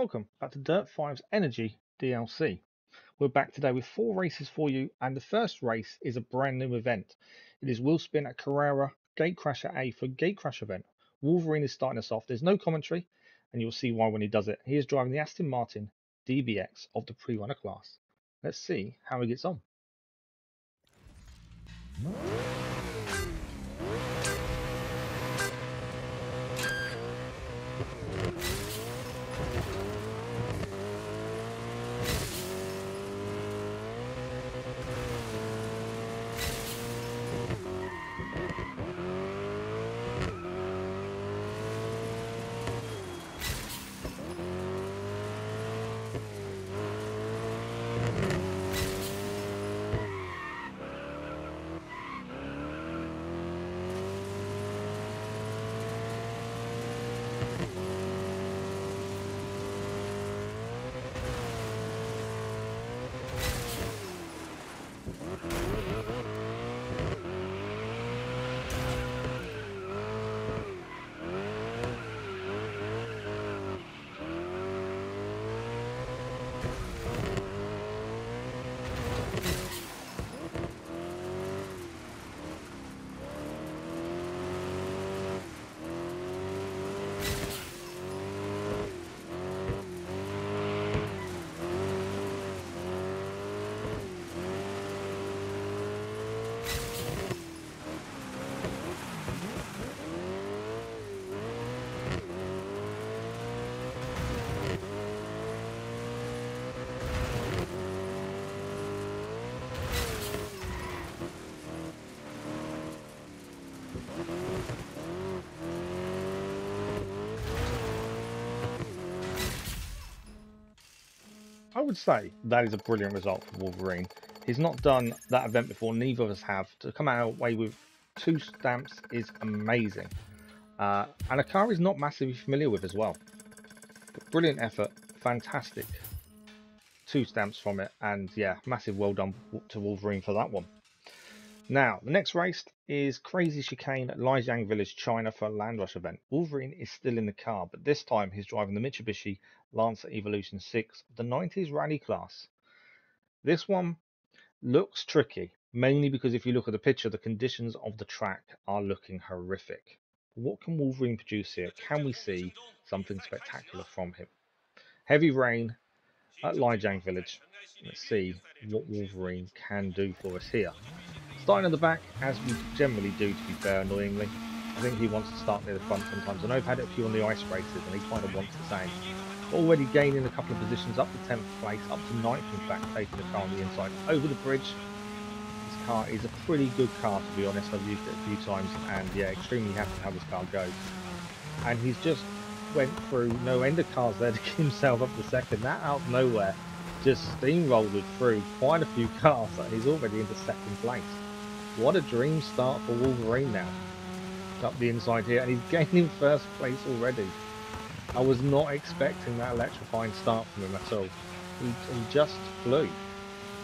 Welcome back to Dirt 5's Energy DLC. We're back today with 4 races for you, and the first race is a brand new event. It is Wheel Spin at Carrara, Gate Crash at A for Gate Crash event. Wolverine is starting us off. There's no commentary, and you'll see why when he does it. He is driving the Aston Martin DBX of the pre-runner class. Let's see how he gets on. I would say that is a brilliant result for Wolverine. He's not done that event before, neither of us have. To come out away with 2 stamps is amazing. And a car he's not massively familiar with as well. But brilliant effort, fantastic. 2 stamps from it, and yeah, massive well done to Wolverine for that one. Now, the next race is Crazy Chicane at Lijang Village, China for a Land Rush event. Wolverine is still in the car, but this time he's driving the Mitsubishi Lancer Evolution 6 of the 90s rally class. This one looks tricky, mainly because if you look at the picture, the conditions of the track are looking horrific. What can Wolverine produce here? Can we see something spectacular from him? Heavy rain at Lijang Village. Let's see what Wolverine can do for us here. Starting at the back, as we generally do, to be fair, annoyingly. I think he wants to start near the front sometimes. I know I've had it a few on the ice races, and he kind of wants the same. Already gaining a couple of positions, up to 10th place, up to 9th in fact, taking the car on the inside over the bridge. This car is a pretty good car, to be honest. I've used it a few times, and yeah, extremely happy how this car goes. And he's just went through no end of cars there to get himself up to second. That out of nowhere just steamrolled through quite a few cars, and he's already into 2nd place. What a dream start for Wolverine now. Up the inside here, and he's gaining 1st place already. I was not expecting that electrifying start from him at all. He just flew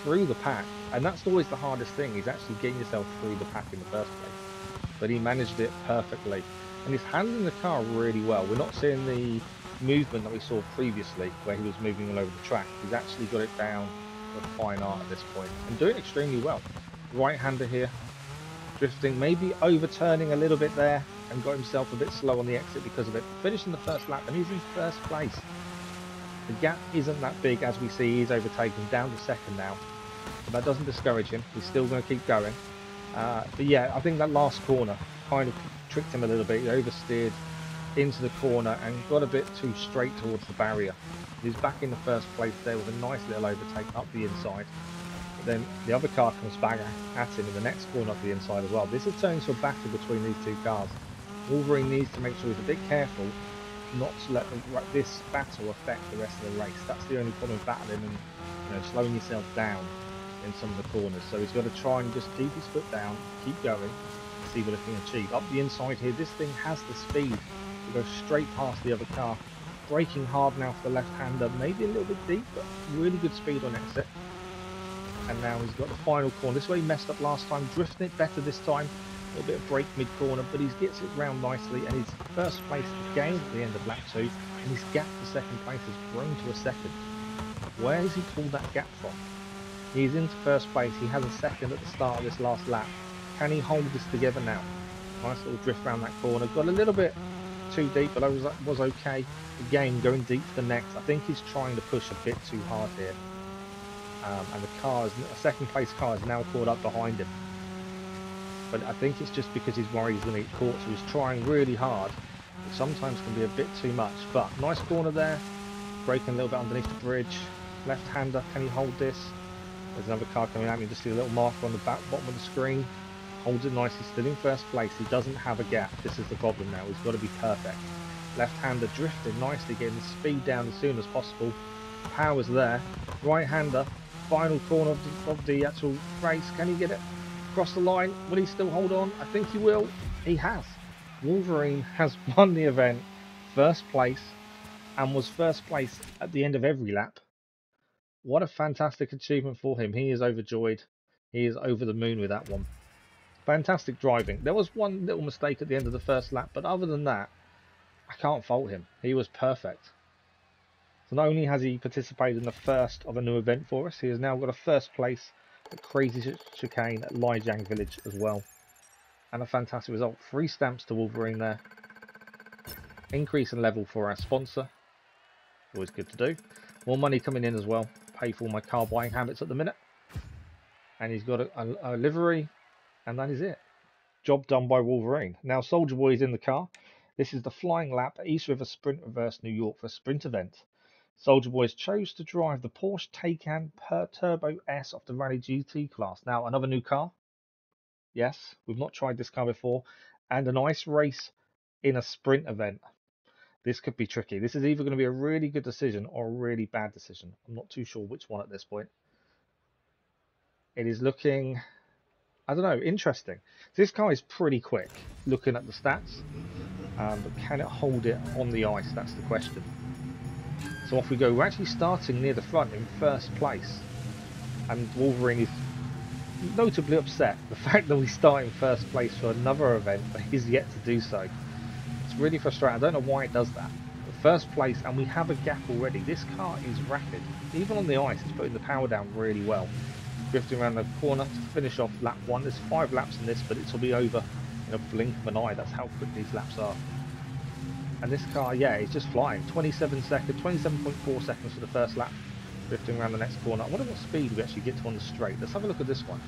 through the pack, and that's always the hardest thing, is actually getting yourself through the pack in the first place. But he managed it perfectly, and he's handling the car really well. We're not seeing the movement that we saw previously, where he was moving all over the track. He's actually got it down to fine art at this point, and doing extremely well. Right-hander here, drifting, maybe overturning a little bit there, and got himself a bit slow on the exit because of it. Finishing the 1st lap, and he's in 1st place. The gap isn't that big, as we see. He's overtaken down to 2nd now, but that doesn't discourage him. He's still going to keep going. But yeah, I think that last corner kind of tricked him a little bit. He oversteered into the corner and got a bit too straight towards the barrier. He's back in the 1st place there with a nice little overtake up the inside. Then the other car comes back at him in the next corner up the inside as well. This is turning to a battle between these 2 cars. Wolverine needs to make sure he's a bit careful not to let this battle affect the rest of the race. That's the only problem with battling and slowing yourself down in some of the corners. So he's got to try and just keep his foot down, keep going, see what it can achieve. Up the inside here, this thing has the speed to go straight past the other car. Braking hard now for the left-hander, maybe a little bit deep, but really good speed on exit. And now he's got the final corner. This way he messed up last time, drifting it better this time. A little bit of brake mid-corner, but he gets it round nicely, and he's 1st place again at the end of lap 2. and his gap to second place has grown to a second. Where has he pulled that gap from? He's into first place. He has a second at the start of this last lap. Can he hold this together now? Nice little drift around that corner. Got a little bit too deep, but I was okay. Again, going deep for the next. I think he's trying to push a bit too hard here. And a second place car is now caught up behind him. But I think it's just because he's worried he's going to get caught, so he's trying really hard. It sometimes can be a bit too much. But nice corner there. Braking a little bit underneath the bridge. Left-hander, can he hold this? There's another car coming at me. Just see a little marker on the bottom of the screen. Holds it nicely, still in first place. He doesn't have a gap. This is the problem now. He's got to be perfect. Left-hander drifting nicely, getting the speed down as soon as possible. Power's there. Right-hander, final corner of the actual race. Can he get it across the line? Will he still hold on? I think he will. He has. Wolverine has won the event, first place, and was first place at the end of every lap. What a fantastic achievement for him. He is overjoyed. He is over the moon with that one. Fantastic driving. There was one little mistake at the end of the first lap, but other than that, I can't fault him. He was perfect. So not only has he participated in the first of a new event for us, he has now got a first place at Crazy Chicane at Lijang Village as well. And a fantastic result. 3 stamps to Wolverine there. Increase in level for our sponsor. Always good to do. More money coming in as well. Pay for my car buying habits at the minute. And he's got a livery. And that is it. Job done by Wolverine. Now Soldierboy is in the car. This is the flying lap at East River Sprint Reverse New York for a sprint event. Soldierboy chose to drive the Porsche Taycan Turbo S of the Rally GT class. Now another new car. Yes, we've not tried this car before. And a nice race in a sprint event. This could be tricky. This is either going to be a really good decision or a really bad decision. I'm not too sure which one at this point. It is looking, I don't know, interesting. This car is pretty quick, looking at the stats. But can it hold it on the ice? That's the question. So off we go. We're actually starting near the front in first place. And Wolverine is notably upset. The fact that we start in first place for another event, but he's yet to do so. It's really frustrating. I don't know why it does that. But first place, and we have a gap already. This car is rapid. Even on the ice, it's putting the power down really well. Drifting around the corner to finish off lap 1. There's 5 laps in this, but it will be over in a blink of an eye. That's how quick these laps are. And this car, yeah, it's just flying. 27 seconds, 27.4 seconds for the first lap. Drifting around the next corner. I wonder what speed we actually get to on the straight. Let's have a look at this one.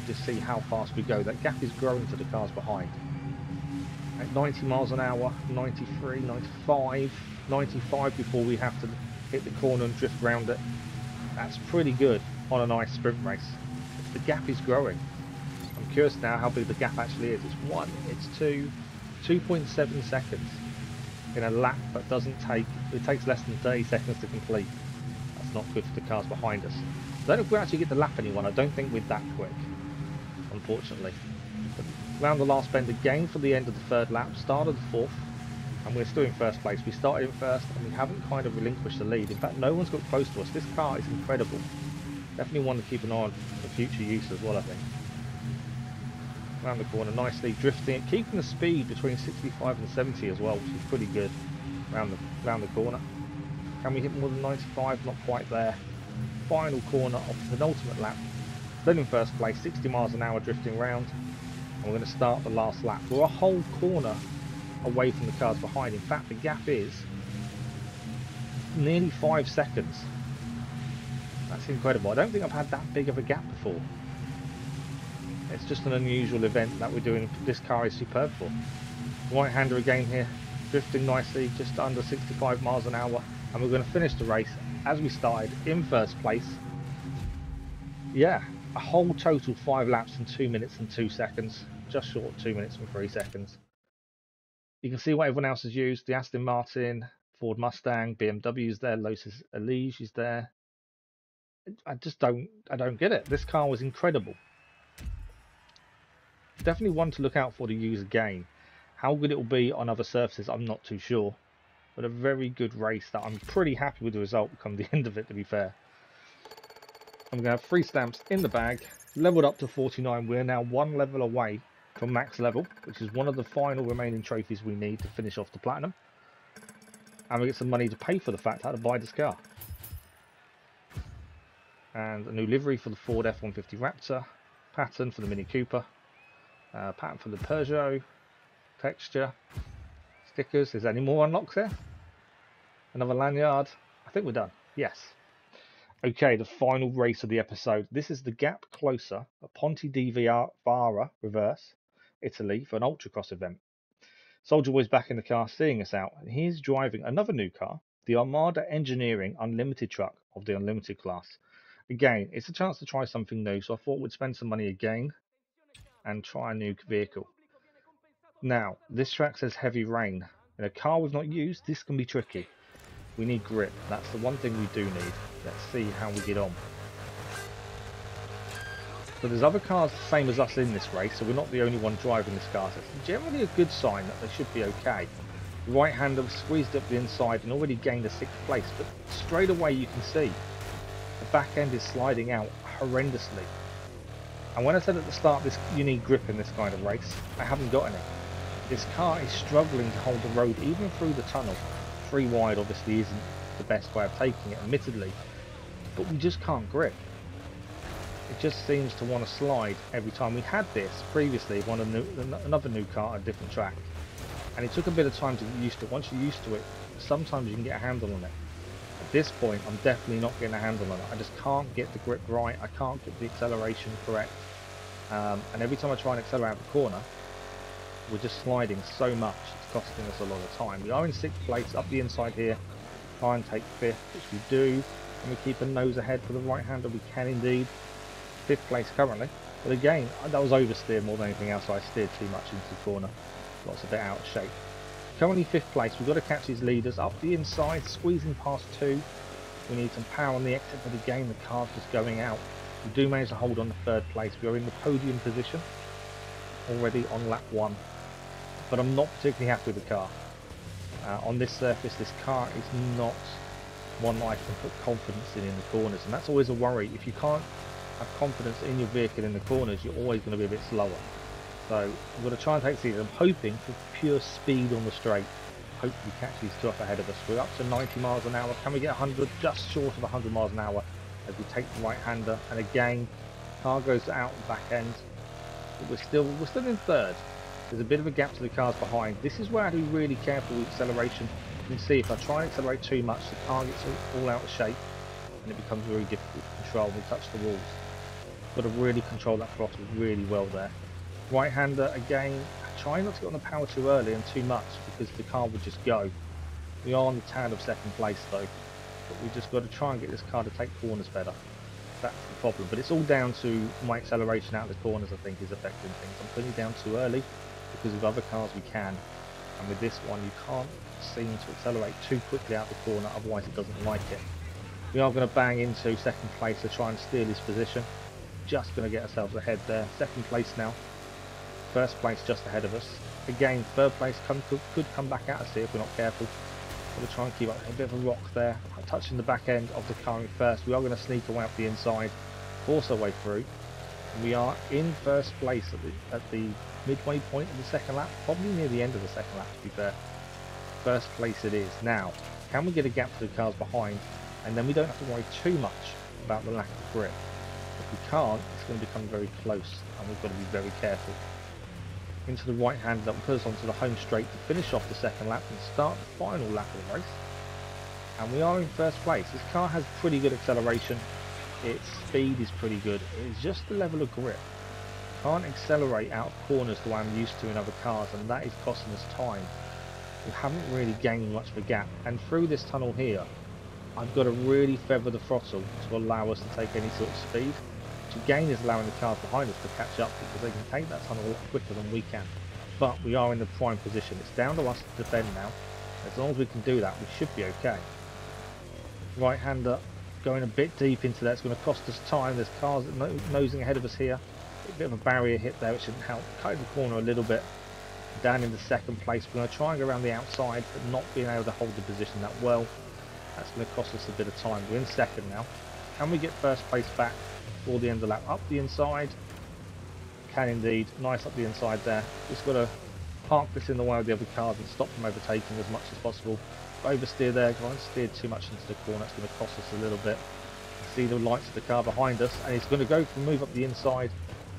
Just see how fast we go. That gap is growing to the cars behind. At 90 miles an hour, 93, 95, 95 before we have to hit the corner and drift around it. That's pretty good on a nice sprint race. The gap is growing. I'm curious now how big the gap actually is. It's 1, it's 2, 2.7 seconds in a lap that doesn't take, it takes less than 30 seconds to complete. That's not good for the cars behind us. I don't know if we actually get to lap anyone. I don't think we're that quick, unfortunately. But round the last bend again for the end of the 3rd lap, start of the 4th, and we're still in first place. We started in first and we haven't kind of relinquished the lead. In fact, no one's got close to us. This car is incredible. Definitely one to keep an eye on for future use as well, I think. Around the corner nicely, drifting, keeping the speed between 65 and 70 as well, which is pretty good. Round the corner. Can we hit more than 95? Not quite there. Final corner of the penultimate lap. Then in first place, 60 miles an hour drifting round. And we're going to start the last lap. We're a whole corner away from the cars behind. In fact, the gap is nearly 5 seconds. That's incredible. I don't think I've had that big of a gap before. It's just an unusual event that we're doing. This car is superb for. Right-hander again here, drifting nicely, just under 65 miles an hour. And we're going to finish the race as we started in first place. Yeah, a whole total 5 laps in 2 minutes and 2 seconds. Just short of 2 minutes and 3 seconds. You can see what everyone else has used. The Aston Martin, Ford Mustang, BMW's there, Lotus Elise is there. I don't get it. This car was incredible. Definitely one to look out for to use again. How good it will be on other surfaces, I'm not too sure. But a very good race that I'm pretty happy with the result come the end of it, to be fair. I'm going to have 3 stamps in the bag, leveled up to 49. We're now 1 level away from max level, which is one of the final remaining trophies we need to finish off the platinum. and we get some money to pay for the fact I had to buy this car. And a new livery for the Ford F-150 Raptor, pattern for the Mini Cooper, pattern for the Peugeot, texture, stickers. Is there any more unlocks there? Another lanyard. I think we're done. Yes. Okay, the final race of the episode. This is the Gap Closer at Ponti Di Vara Reverse, Italy, for an Ultracross event. Soldierboy's back in the car seeing us out, and he's driving another new car, the Armada Engineering Unlimited Truck of the Unlimited class. Again, it's a chance to try something new, so I thought we'd spend some money again and try a new vehicle. Now, this track says heavy rain. In a car we've not used, this can be tricky. We need grip. That's the one thing we do need. Let's see how we get on. So there's other cars the same as us in this race, so we're not the only one driving this car. So it's generally a good sign that they should be okay. The right-hander was squeezed up the inside and already gained a 6th place, but straight away you can see the back end is sliding out horrendously. And when I said at the start you need grip in this kind of race, I haven't got any. This car is struggling to hold the road even through the tunnel. 3 wide obviously isn't the best way of taking it, admittedly, but we just can't grip. It just seems to want to slide every time. We had this previously on another new car at a different track, and it took a bit of time to get used to it. Once you're used to it, sometimes you can get a handle on it. At this point, I'm definitely not getting a handle on it. I just can't get the grip right. I can't get the acceleration correct, and every time I try and accelerate out the corner, we're just sliding so much. It's costing us a lot of time. We are in 6th place up the inside here. Try and take 5th, which we do, and we keep a nose ahead for the right-hander. We can indeed. 5th place currently, but again, that was oversteer more than anything else. I steered too much into the corner. Lots a bit out of shape. Currently 5th place. We've got to catch these leaders up the inside, squeezing past 2. We need some power on the exit, but again, the car's just going out. We do manage to hold on to 3rd place. We are in the podium position already on lap 1, but I'm not particularly happy with the car. On this surface, this car is not one that I can put confidence in the corners, and that's always a worry. If you can't have confidence in your vehicle in the corners, you're always going to be a bit slower. So I'm going to try and take these. I'm hoping for pure speed on the straight. Hopefully catch these 2 up ahead of us. We're up to 90 miles an hour. Can we get 100? Just short of 100 miles an hour as we take the right-hander. And again, car goes out the back end. But we're still in 3rd. There's a bit of a gap to the cars behind. This is where I have to be really careful with acceleration. You can see if I try and accelerate too much, the car gets all out of shape and it becomes very difficult to control when we touch the walls. Got to really control that throttle really well there. Right-hander again, try not to get on the power too early and too much because the car would just go. We are on the tail of 2nd place though, but we just got to try and get this car to take corners better. That's the problem, but it's all down to my acceleration out of the corners. I think is affecting things. I'm putting it down too early because with other cars we can, and with this one you can't seem to accelerate too quickly out the corner, otherwise it doesn't like it. We are going to bang into 2nd place to try and steal this position. Just going to get ourselves ahead there. 2nd place now. 1st place just ahead of us. Again, 3rd place could come back at us here if we're not careful. We'll try and keep up. A bit of a rock there. Touching the back end of the car in 1st. We are going to sneak away up the inside, force our way through. And we are in 1st place at the midway point of the 2nd lap. Probably near the end of the 2nd lap, to be fair. 1st place it is. Now, can we get a gap to the cars behind? And then we don't have to worry too much about the lack of grip. If we can't, it's going to become very close, and we've got to be very careful. Into the right-hand, that will put us onto the home straight to finish off the 2nd lap and start the final lap of the race. And we are in 1st place. This car has pretty good acceleration. Its speed is pretty good. It's just the level of grip. Can't accelerate out of corners the way I'm used to in other cars, and that is costing us time. We haven't really gained much of a gap, and through this tunnel here, I've got to really feather the throttle to allow us to take any sort of speed. Chicane is allowing the cars behind us to catch up because they can take that tunnel a lot quicker than we can. But we are in the prime position. It's down to us to defend now. As long as we can do that, we should be okay. Right-hander going a bit deep into that. It's going to cost us time. There's cars nosing ahead of us here. A bit of a barrier hit there, which shouldn't help. Cutting the corner a little bit. Down in the 2nd place. We're going to try and go around the outside, but not being able to hold the position that well. That's going to cost us a bit of time. We're in 2nd now. Can we get 1st place back before the end of the lap? Up the inside. Can indeed. Nice up the inside there. Just got to park this in the way of the other cars and stop them overtaking as much as possible. oversteer there. I haven't steered too much into the corner. It's going to cost us a little bit. See the lights of the car behind us, and he's going to go for move up the inside.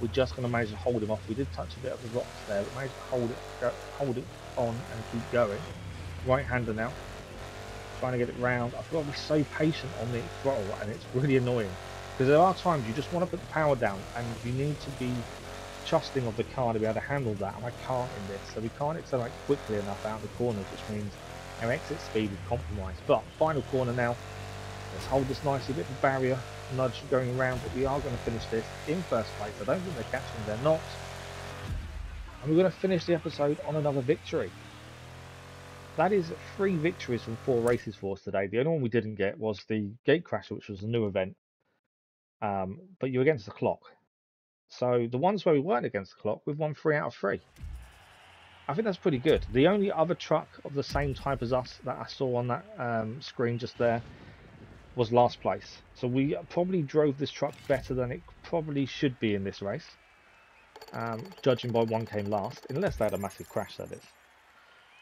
We're just going to manage to hold him off. We did touch a bit of the rocks there, but managed to hold it on and keep going. Right-hander now, trying to get it round. I've got to be so patient on the throttle, and it's really annoying because there are times you just want to put the power down, and you need to be trusting of the car to be able to handle that, and I can't in this. So we can't accelerate quickly enough out of the corners, which means our exit speed is compromised. But final corner now. Let's hold this nicely, a bit of a barrier nudge going around, but we are going to finish this in first place. I don't think they're catching, they're not. And we're going to finish the episode on another victory. That is 3 victories from 4 races for us today. The only one we didn't get was the Gate Crasher, which was a new event. But you're against the clock. So the ones where we weren't against the clock, we've won 3 out of 3. I think that's pretty good. The only other truck of the same type as us that I saw on that screen just there was last place. So we probably drove this truck better than it probably should be in this race, judging by one came last, unless they had a massive crash, that is.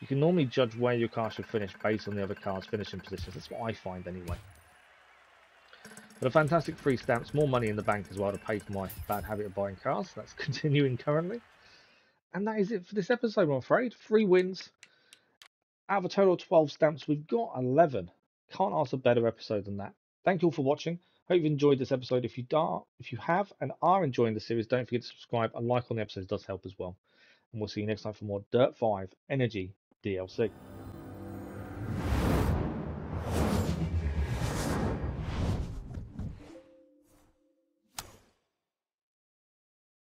You can normally judge where your car should finish based on the other car's finishing positions. That's what I find anyway. But a fantastic 3 stamps, more money in the bank as well to pay for my bad habit of buying cars. That's continuing currently. And that is it for this episode, I'm afraid. 3 wins. Out of a total of 12 stamps, we've got 11. Can't ask a better episode than that. Thank you all for watching. Hope you've enjoyed this episode. If you have and are enjoying the series, don't forget to subscribe and like on the episodes. It does help as well. And we'll see you next time for more Dirt 5 Energy DLC.